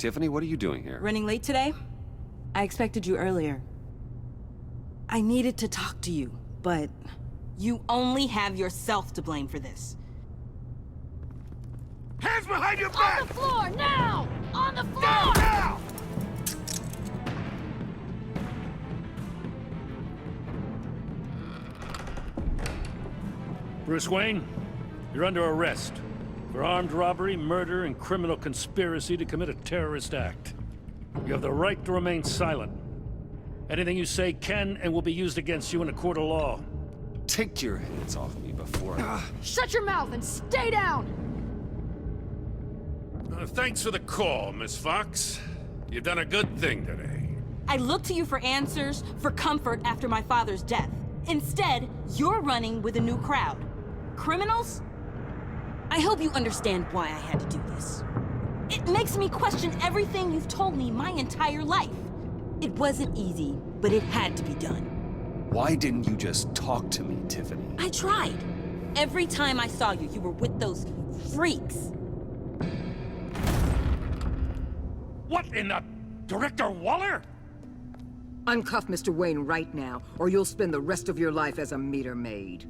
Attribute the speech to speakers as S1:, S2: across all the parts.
S1: Tiffany, what are you doing here?
S2: Running late today? I expected you earlier. I needed to talk to you, but you only have yourself to blame for this.
S3: Hands behind your back!
S4: On the floor, now! On the floor!
S3: Down, now!
S5: Bruce Wayne, you're under arrest for armed robbery, murder, and criminal conspiracy to commit a terrorist act. You have the right to remain silent. Anything you say can and will be used against you in a court of law.
S1: Take your hands off me before I...
S4: Shut your mouth and stay down!
S3: Thanks for the call, Miss Fox. You've done a good thing today.
S2: I looked to you for answers, for comfort after my father's death. Instead, you're running with a new crowd. Criminals? I hope you understand why I had to do this. It makes me question everything you've told me my entire life. It wasn't easy, but it had to be done.
S1: Why didn't you just talk to me, Tiffany?
S2: I tried. Every time I saw you, you were with those freaks.
S5: What in the... Director Waller?
S6: Uncuff Mr. Wayne right now, or you'll spend the rest of your life as a meter maid.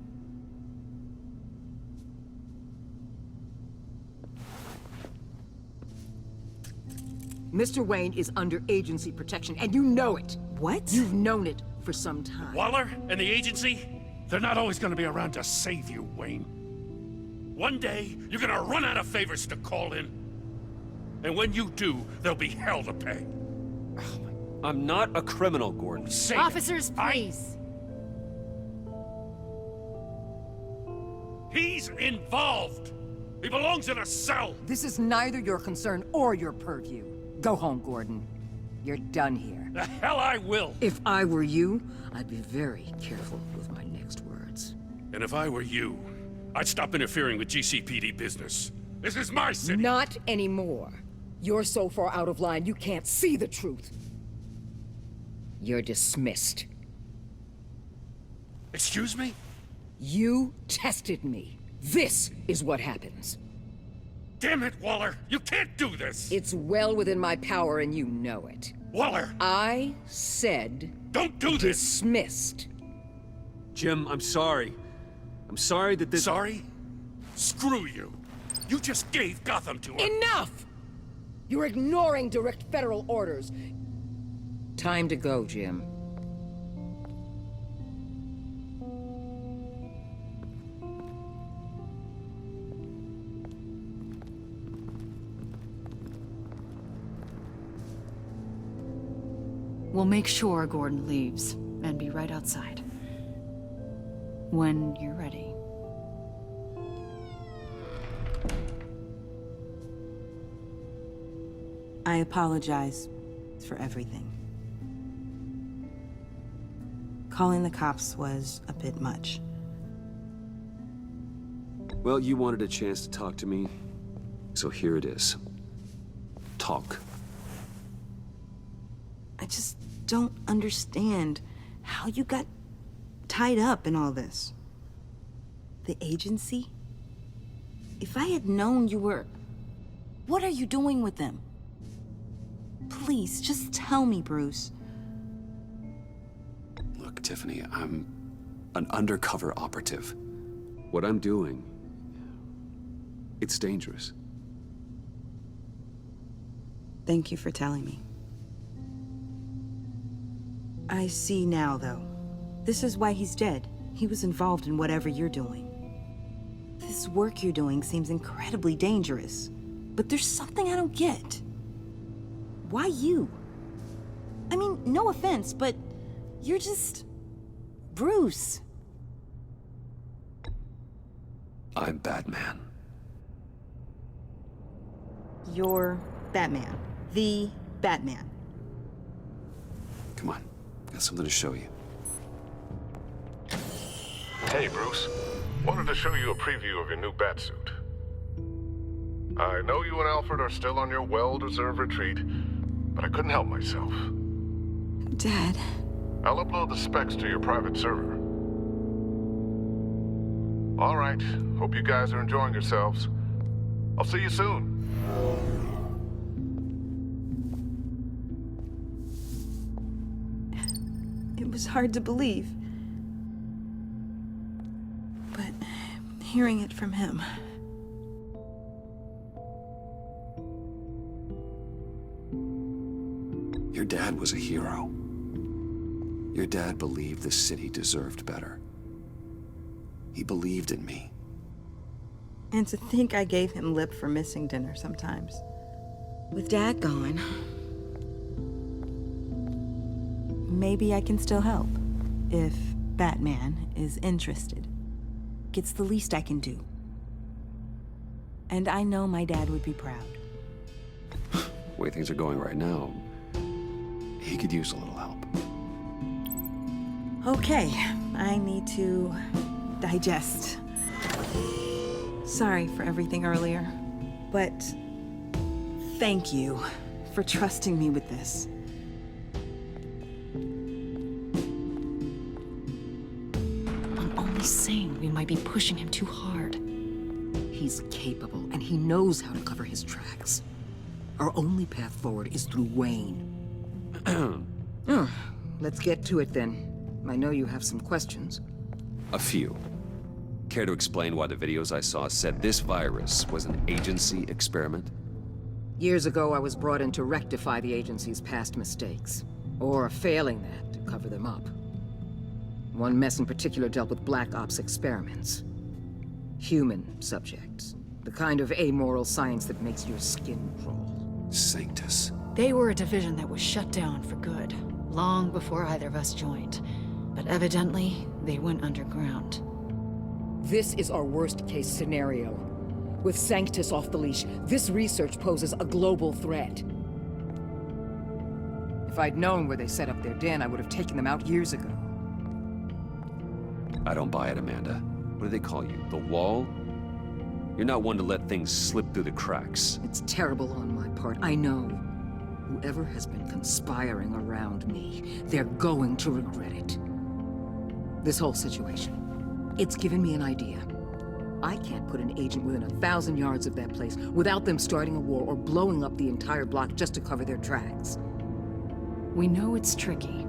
S6: Mr. Wayne is under agency protection, and you know it.
S2: What?
S6: You've known it for some time.
S5: Waller and the agency? They're not always gonna be around to save you, Wayne. One day, you're gonna run out of favors to call in. And when you do, there'll be hell to pay.
S1: I'm not a criminal, Gordon.
S5: Say it.
S4: Officers, please.
S5: He's involved. He belongs in a cell.
S6: This is neither your concern or your purview. Go home, Gordon. You're done here.
S5: The hell I will.
S6: If I were you, I'd be very careful with my next words.
S3: And if I were you, I'd stop interfering with GCPD business. This is my city.
S6: Not anymore. You're so far out of line, you can't see the truth. You're dismissed.
S3: Excuse me?
S6: You tested me. This is what happens.
S3: Damn it, Waller! You can't do this!
S6: It's well within my power and you know it.
S3: Waller!
S6: I said
S3: Don't do this!
S6: dismissed.
S1: Jim, I'm sorry. I'm sorry that this...
S3: Sorry? Screw you! You just gave Gotham to her!
S6: Enough! You're ignoring direct federal orders. Time to go, Jim.
S7: We'll make sure Gordon leaves, and be right outside. When you're ready.
S2: I apologize for everything. Calling the cops was a bit much.
S1: Well, you wanted a chance to talk to me, so here it is. Talk.
S2: I just don't understand how you got tied up in all this. The agency? If I had known you were... What are you doing with them? Please, just tell me, Bruce.
S1: Look, Tiffany, I'm an undercover operative. What I'm doing, it's dangerous.
S2: Thank you for telling me. I see now, though. This is why he's dead. He was involved in whatever you're doing. This work you're doing seems incredibly dangerous. But there's something I don't get. Why you? I mean, no offense, but you're just... Bruce.
S1: I'm Batman.
S2: You're Batman. The Batman.
S1: Come on, got something to show you.
S8: Hey, Bruce. Wanted to show you a preview of your new Batsuit. I know you and Alfred are still on your well-deserved retreat, but I couldn't help myself.
S2: Dad.
S8: I'll upload the specs to your private server. All right. Hope you guys are enjoying yourselves. I'll see you soon.
S2: was hard to believe. But hearing it from him...
S1: Your dad was a hero. Your dad believed the city deserved better. He believed in me.
S2: And to think I gave him lip for missing dinner sometimes. With Dad gone, maybe I can still help. If Batman is interested. It's the least I can do. And I know my dad would be proud.
S1: The way things are going right now, he could use a little help.
S2: Okay, I need to digest. Sorry for everything earlier, but thank you for trusting me with this.
S7: I'm only saying we might be pushing him too hard.
S6: He's capable, and he knows how to cover his tracks. Our only path forward is through Wayne. Let's get to it then. I know you have some questions.
S1: A few. Care to explain why the videos I saw said this virus was an agency experiment?
S6: Years ago, I was brought in to rectify the agency's past mistakes. Or failing that, to cover them up. One mess in particular dealt with Black Ops experiments. Human subjects. The kind of amoral science that makes your skin crawl.
S1: Sanctus.
S7: They were a division that was shut down for good, long before either of us joined. But evidently, they went underground.
S6: This is our worst-case scenario. With Sanctus off the leash, this research poses a global threat. If I'd known where they set up their den, I would have taken them out years ago.
S1: I don't buy it, Amanda. What do they call you? The Wall? You're not one to let things slip through the cracks.
S6: It's terrible on my part, I know. Whoever has been conspiring around me, they're going to regret it. This whole situation, it's given me an idea. I can't put an agent within 1,000 yards of that place without them starting a war or blowing up the entire block just to cover their tracks.
S7: We know it's tricky,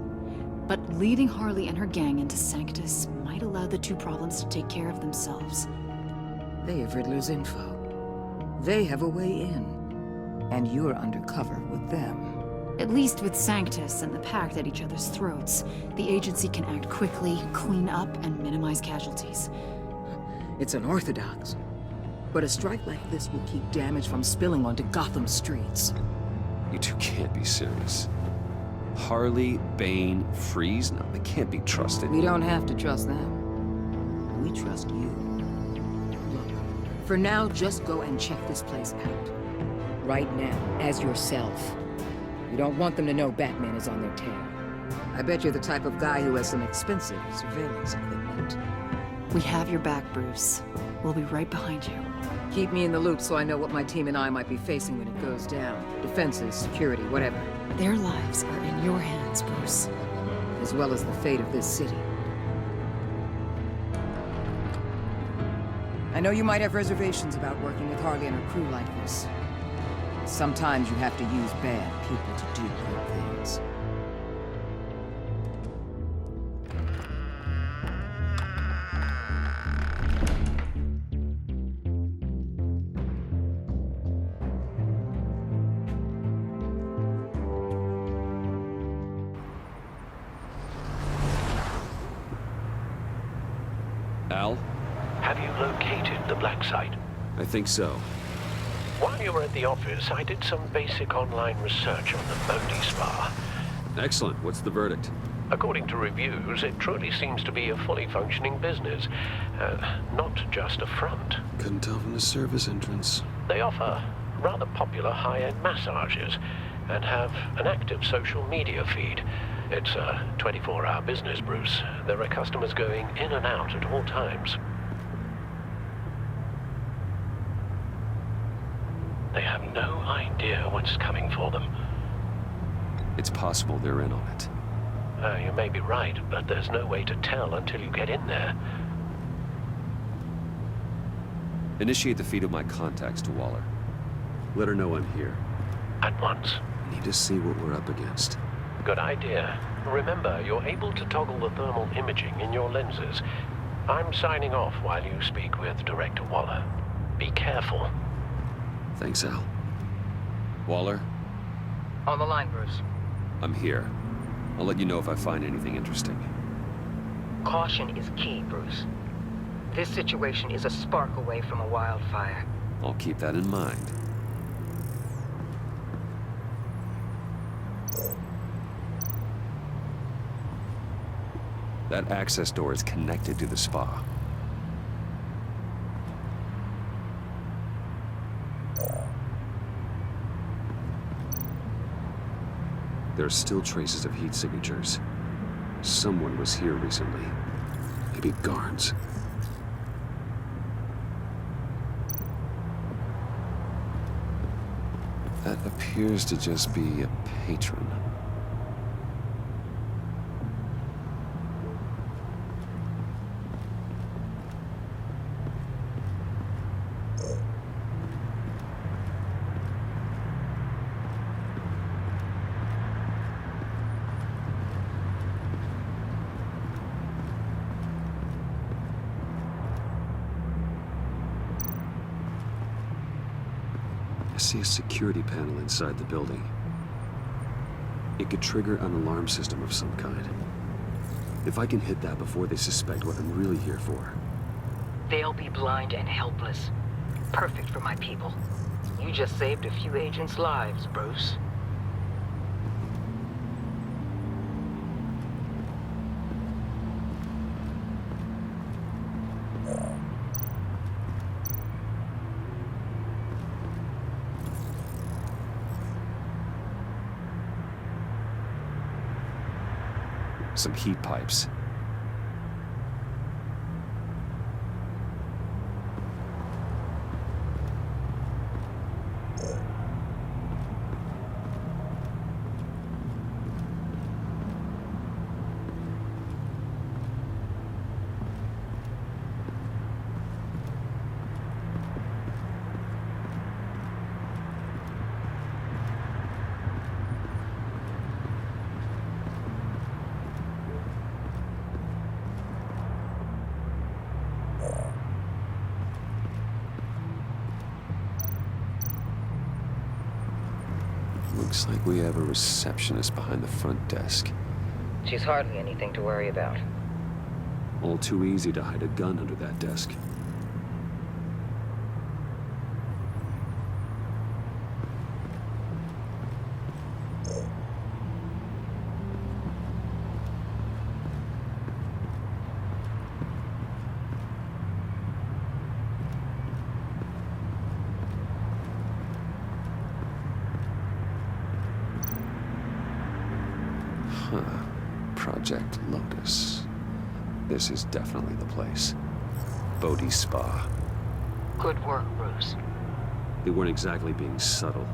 S7: but leading Harley and her gang into Sanctus might allow the two problems to take care of themselves.
S6: They have Riddler's info. They have a way in. And you're undercover with them.
S7: At least with Sanctus and the Pact at each other's throats, the agency can act quickly, clean up, and minimize casualties.
S6: It's unorthodox. But a strike like this will keep damage from spilling onto Gotham streets.
S1: You two can't be serious. Harley, Bane, Freeze? No, they can't be trusted.
S6: We don't have to trust them. We trust you. Look, for now, just go and check this place out. Right now, as yourself. You don't want them to know Batman is on their tail. I bet you're the type of guy who has some expensive surveillance equipment.
S7: We have your back, Bruce. We'll be right behind you.
S6: Keep me in the loop so I know what my team and I might be facing when it goes down. Defenses, security, whatever.
S7: Their lives are in your hands, Bruce.
S6: As well as the fate of this city. I know you might have reservations about working with Harley and her crew like this. Sometimes you have to use bad people to do good things.
S1: Al?
S9: Have you located the black site?
S1: I think so.
S9: While you were at the office, I did some basic online research on the Modi Spa.
S1: Excellent. What's the verdict?
S9: According to reviews, it truly seems to be a fully functioning business, not just a front.
S1: Couldn't tell from the service entrance.
S9: They offer rather popular high-end massages and have an active social media feed. It's a 24-hour business, Bruce. There are customers going in and out at all times. They have no idea what's coming for them.
S1: It's possible they're in on it.
S9: You may be right, but there's no way to tell until you get in there.
S1: Initiate the feed of my contacts to Waller. Let her know I'm here.
S9: At once.
S1: I need to see what we're up against.
S9: Good idea. Remember, you're able to toggle the thermal imaging in your lenses. I'm signing off while you speak with Director Waller. Be careful.
S1: Thanks, Al. Waller,
S6: On the line, Bruce.
S1: I'm here. I'll let you know if I find anything interesting.
S6: Caution is key, Bruce. This situation is a spark away from a wildfire.
S1: I'll keep that in mind. That access door is connected to the spa. There are still traces of heat signatures. Someone was here recently. Maybe Garns. That appears to just be a patron. I see a security panel inside the building. It could trigger an alarm system of some kind. If I can hit that before they suspect what I'm really here for.
S6: They'll be blind and helpless. Perfect for my people. You just saved a few agents' lives, Bruce.
S1: Some heat pipes. Looks like we have a receptionist behind the front desk.
S6: She's hardly anything to worry about.
S1: All too easy to hide a gun under that desk. Project Lotus. This is definitely the place. Bodhi Spa.
S6: Good work, Bruce.
S1: They weren't exactly being subtle.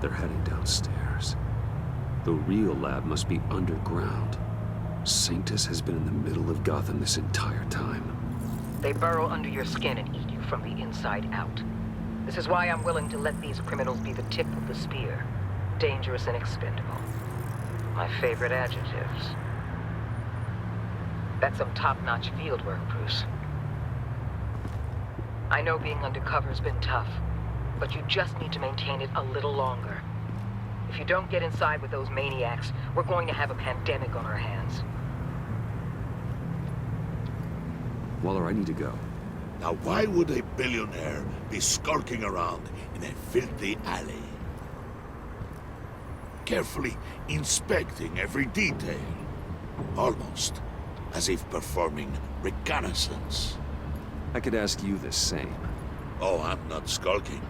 S1: They're heading downstairs. The real lab must be underground. Sanctus has been in the middle of Gotham this entire time.
S6: They burrow under your skin and eat you from the inside out. This is why I'm willing to let these criminals be the tip of the spear. Dangerous and expendable. My favorite adjectives. That's some top-notch field work, Bruce. I know being undercover's been tough, but you just need to maintain it a little longer. If you don't get inside with those maniacs, we're going to have a pandemic on our hands.
S1: Waller, I need to go.
S10: Now why would a billionaire be skulking around in a filthy alley? Carefully inspecting every detail. Almost as if performing reconnaissance.
S1: I could ask you the same.
S10: Oh, I'm not skulking.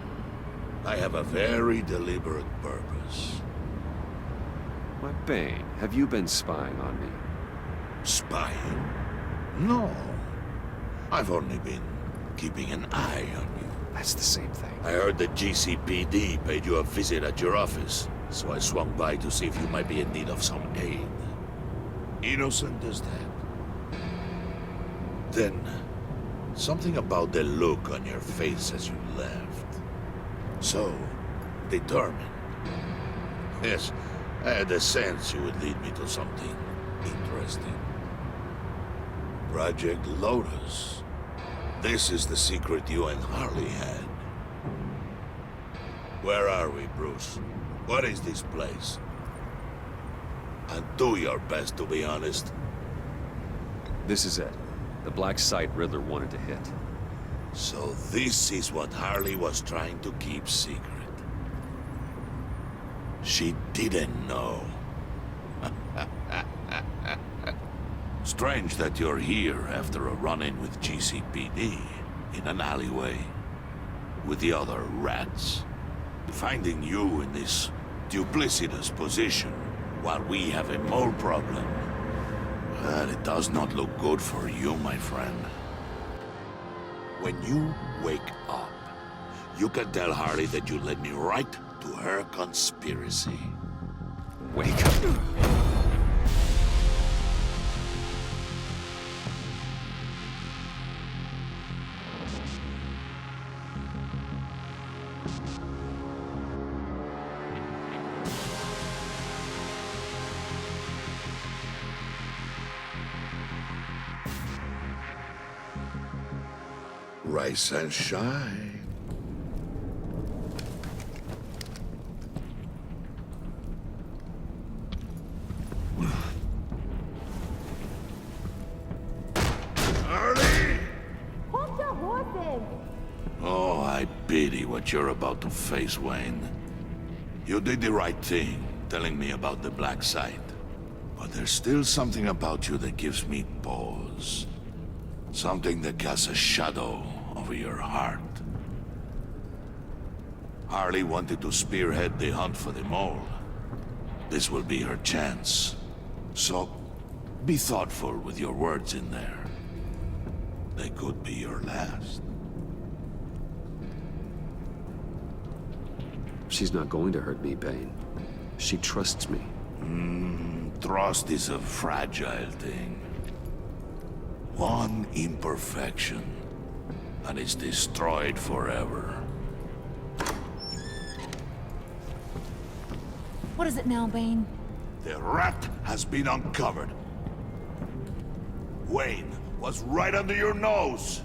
S10: I have a very deliberate purpose.
S1: Why, Bane, have you been spying on me?
S10: Spying? No. I've only been keeping an eye on you.
S1: That's the same thing.
S10: I heard the GCPD paid you a visit at your office, so I swung by to see if you might be in need of some aid. Innocent as that. Then, something about the look on your face as you left. So, determined. Yes, I had a sense you would lead me to something interesting. Project Lotus. This is the secret you and Harley had. Where are we, Bruce? What is this place? And do your best to be honest.
S1: This is it. The black site Riddler wanted to hit.
S10: So this is what Harley was trying to keep secret. She didn't know. Strange that you're here after a run-in with GCPD in an alleyway with the other rats. Finding you in this duplicitous position while we have a mole problem. Well, it does not look good for you, my friend. When you wake up, you can tell Harley that you led me right to her conspiracy.
S1: Wake up.
S10: Rise and shine. Harley!
S4: Hold your horses!
S10: Oh, I pity what you're about to face, Wayne. You did the right thing, telling me about the black site. But there's still something about you that gives me pause. Something that casts a shadow over your heart. Harley wanted to spearhead the hunt for the mole. This will be her chance. So, be thoughtful with your words in there. They could be your last.
S1: She's not going to hurt me, Bane. She trusts me.
S10: Trust is a fragile thing. One imperfection, and it's destroyed forever.
S7: What is it now, Bane?
S10: The rat has been uncovered. Wayne was right under your nose.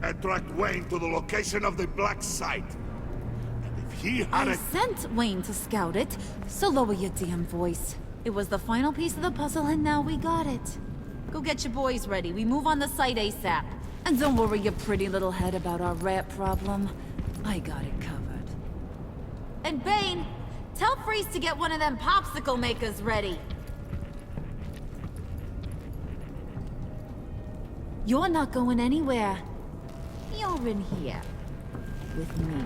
S10: I tracked Wayne to the location of the black site. And if he had
S7: I sent Wayne to scout it, so lower your damn voice. It was the final piece of the puzzle, and now we got it. Go get your boys ready. We move on the site ASAP. And don't worry your pretty little head about our rat problem. I got it covered. And Bane, tell Freeze to get one of them popsicle makers ready. You're not going anywhere. You're in here. With me.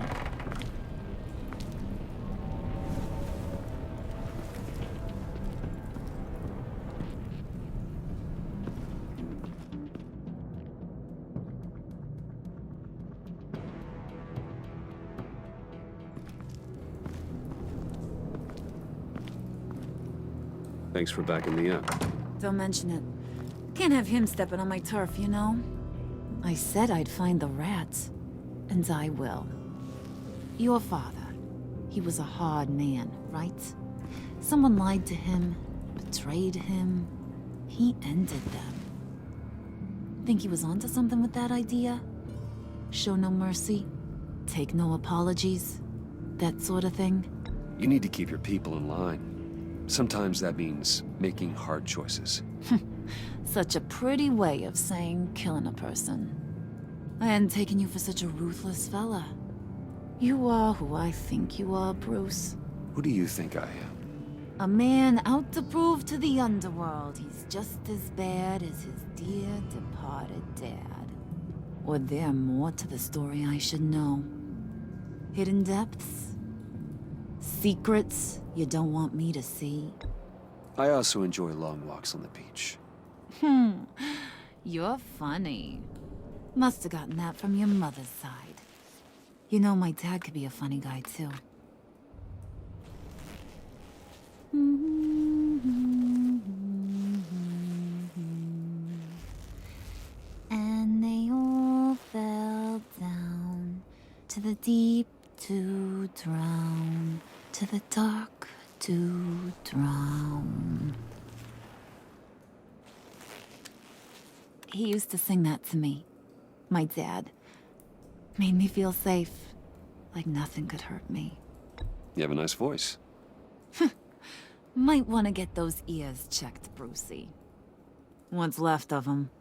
S1: Thanks for backing me up.
S7: Don't mention it. Can't have him stepping on my turf, you know? I said I'd find the rats. And I will. Your father. He was a hard man, right? Someone lied to him, betrayed him. He ended them. Think he was onto something with that idea? Show no mercy? Take no apologies? That sort of thing?
S1: You need to keep your people in line. Sometimes that means making hard choices.
S7: Such a pretty way of saying killing a person. I hadn't taken you for such a ruthless fella. You are who I think you are, Bruce.
S1: Who do you think I am?
S7: A man out to prove to the underworld he's just as bad as his dear departed dad. Or there more to the story I should know? Hidden depths? Secrets you don't want me to see?
S1: I also enjoy long walks on the beach.
S7: You're funny. Must have gotten that from your mother's side. You know, my dad could be a funny guy, too. And they all fell down to the deep to drown, to the dark to drown. He used to sing that to me. My dad. Made me feel safe. Like nothing could hurt me.
S1: You have a nice voice.
S7: Might want to get those ears checked, Brucey. What's left of them.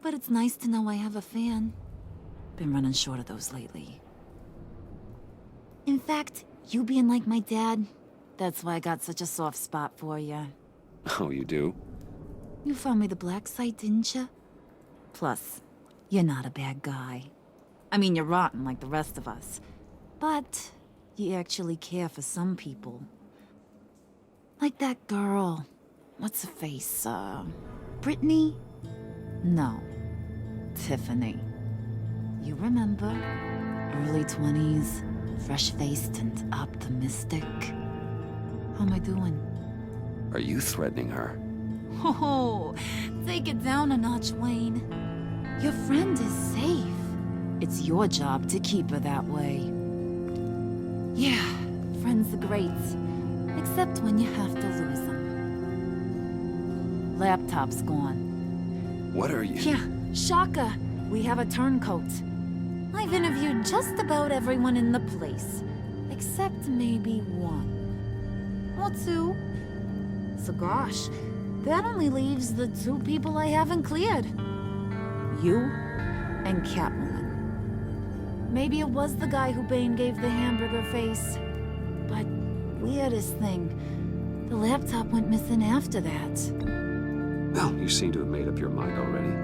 S7: But it's nice to know I have a fan. Been running short of those lately. In fact, you being like my dad, that's why I got such a soft spot for you.
S1: Oh, you do?
S7: You found me the black site, didn't you? Plus, you're not a bad guy. I mean, you're rotten like the rest of us. But you actually care for some people. Like that girl. What's her face? Brittany? No. Tiffany. You remember? Early 20s, fresh-faced and optimistic. How am I doing?
S1: Are you threatening her?
S7: Oh, take it down a notch, Wayne. Your friend is safe. It's your job to keep her that way. Yeah, friends are great. Except when you have to lose them. Laptop's gone.
S1: What are you?
S7: Yeah, shocker. We have a turncoat. I've interviewed just about everyone in the place. Except maybe one. Or two. So gosh, that only leaves the two people I haven't cleared. You and Catwoman. Maybe it was the guy who Bane gave the hamburger face. But weirdest thing, the laptop went missing after that.
S1: Well, you seem to have made up your mind already.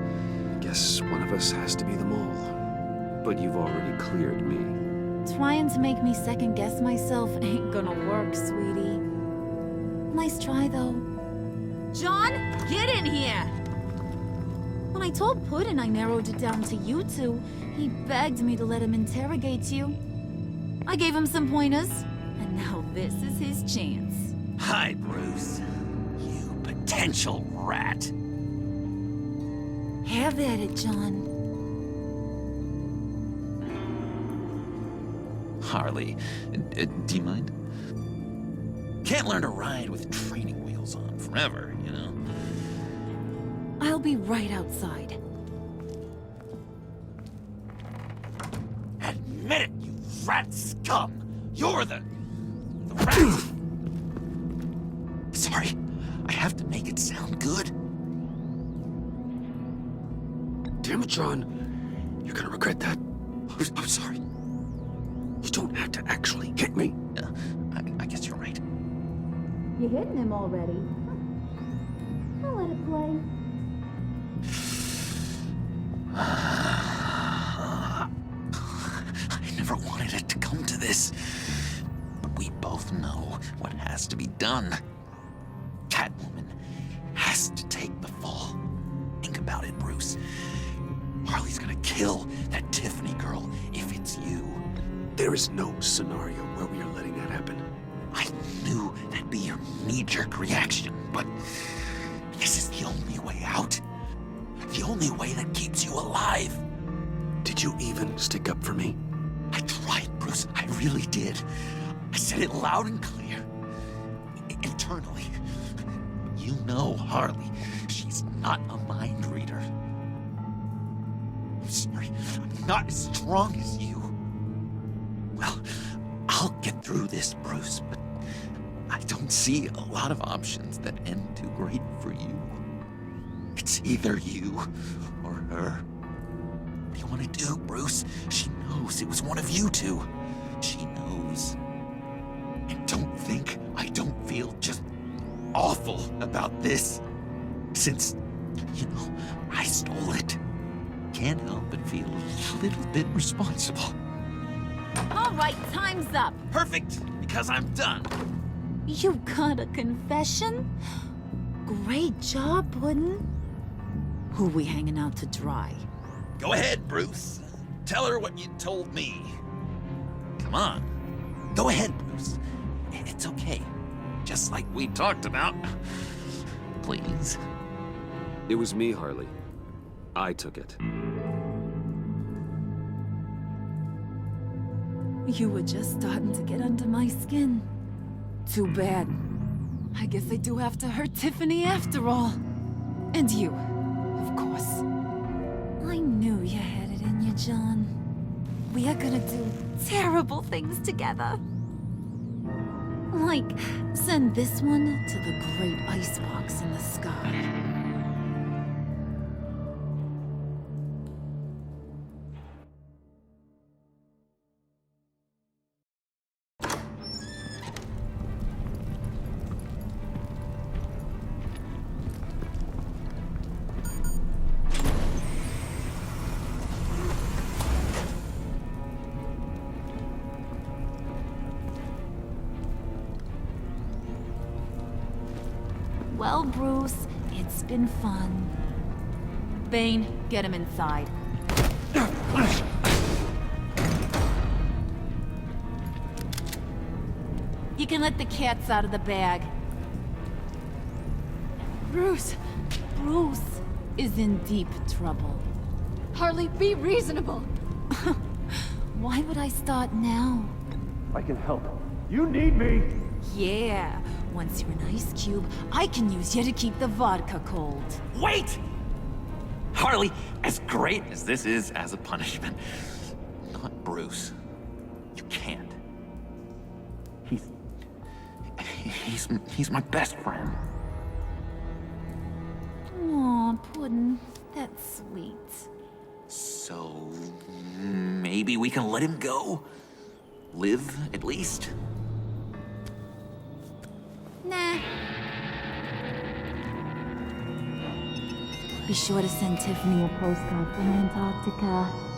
S1: Guess one of us has to be the mole. But you've already cleared me.
S7: Trying to make me second guess myself ain't gonna work, sweetie. Nice try, though. John, get in here! When I told Puddin' I narrowed it down to you two, he begged me to let him interrogate you. I gave him some pointers, and now this is his chance.
S11: Hi, Bruce. You potential rat.
S7: Have at it, John.
S11: Harley, do you mind? Can't learn to ride with training wheels on forever, you know?
S7: I'll be right outside.
S11: Admit it, you rat scum! You're the rat! Sorry, I have to make it sound good.
S1: Damn it, John. You're gonna regret that.
S11: I'm sorry.
S1: You don't have to actually hit me.
S11: I guess you're right.
S4: You're hitting him already. I'll let it play.
S11: I never wanted it to come to this. But we both know what has to be done. Catwoman has to take the fall. Think about it, Bruce. Harley's gonna kill that Tiffany girl if it's you.
S1: There is no scenario where we are letting that happen.
S11: I knew that'd be your knee-jerk reaction, but this is the only way out. The only way that keeps you alive.
S1: Did you even stick up for me?
S11: I tried, Bruce. I really did. I said it loud and clear. Internally. You know Harley. She's not a mind reader. not as strong as you. Well, I'll get through this, Bruce, but I don't see a lot of options that end too great for you. It's either you or her. What do you want to do, Bruce? She knows it was one of you two. She knows. And don't think I don't feel just awful about this. Since, I stole it. Can't help but feel a little bit responsible.
S7: All right, time's up.
S11: Perfect, because I'm done.
S7: You got a confession? Great job, Puddin'. Who we hanging out to dry?
S11: Go ahead, Bruce. Tell her what you told me. Come on. Go ahead, Bruce. It's okay. Just like we talked about. Please.
S1: It was me, Harley. I took it.
S7: You were just starting to get under my skin. Too bad. I guess I do have to hurt Tiffany after all. And you, of course. I knew you had it in you, John. We are gonna do terrible things together. Like, send this one to the great icebox in the sky. Well, Bruce, it's been fun. Bane, get him inside. You can let the cats out of the bag.
S4: Bruce,
S7: Bruce is in deep trouble.
S4: Harley, be reasonable.
S7: Why would I start now?
S3: I can help. You need me!
S7: Yeah, once you're an ice cube, I can use you to keep the vodka cold.
S11: Wait! Harley, as great as this is as a punishment, not Bruce. You can't. He's my best friend.
S7: Aw, Puddin', that's sweet.
S11: So, maybe we can let him go? Live, at least?
S7: Nah. Be sure to send Tiffany a postcard from Antarctica.